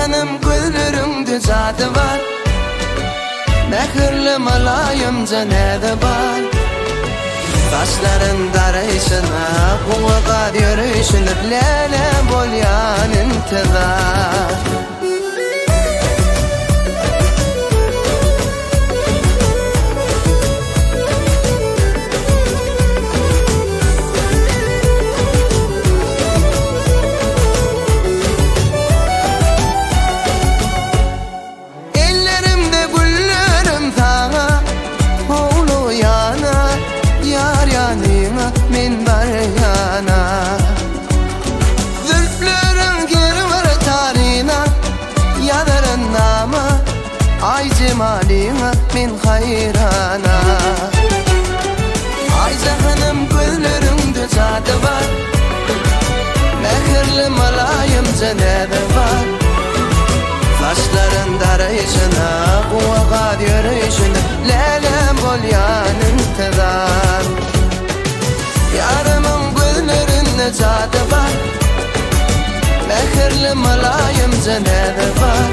hanım gözlerinde zadı var, mehirli malayım cenede var. Başların darayışına, kuvağa yürüyüşünü lele bolyan intizar. Min baryana zülflerin geri var tarihine, yadarın nama ay cemalina min hayrana. Ayza hanım gözlerinde zadı var, mehirli malayım cenede var. Saçların darayışına, kuvağa yürüyüşüne lelem bolyan intizar. Yarımın gözlerinde zadı var, mehirli malayım cenede var.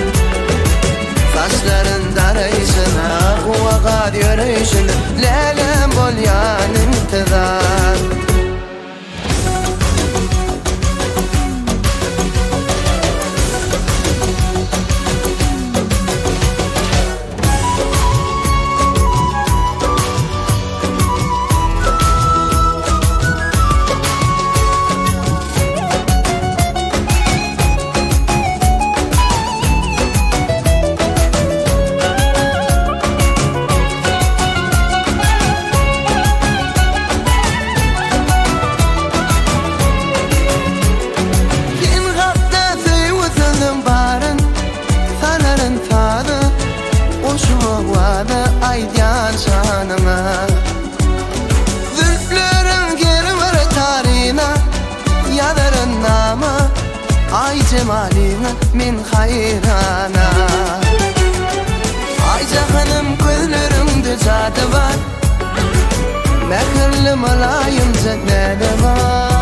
Saçların darayışına, kuvağa yürüyüşüne lelem bolyan intizar. Aydan şanına zülflerin geri var tarihine, yadarın nama ay cemalina min hayrana. Ayca hanım gözlerinde zadı var, mehirli malayım cenede var.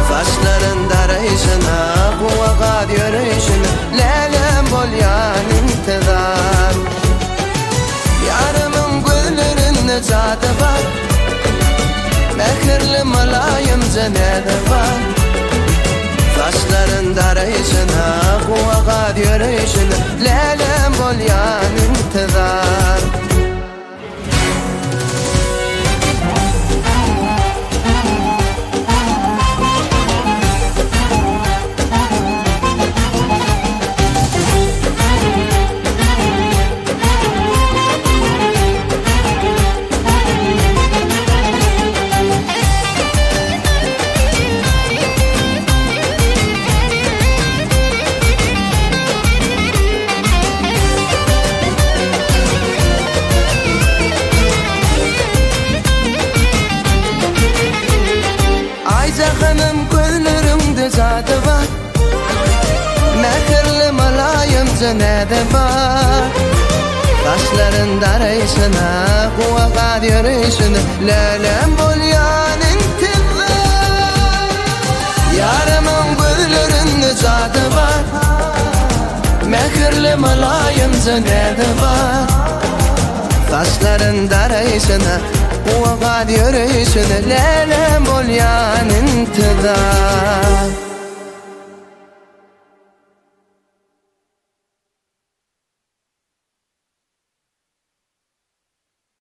Saçların darayışına, kuvağa yürüyüşüne lelem bolyan intizar. Yarımın gözlerinde zadı var, mehirli malayım cenede var. Saçların darayışına, kuvağa yürüyüşüne lelem bolyan intizar. Hanım gözlerimde zadı var, mehirli malayım cenede var. Saçların darayışına, kuvağa yürüyüşüne lelem bolyan intizar. Yarımın gözlerinde zadı var, mehirli malayım cenede var. Saçların darayışına, kuvağa yürüyüşüne lelem bolyan intizar.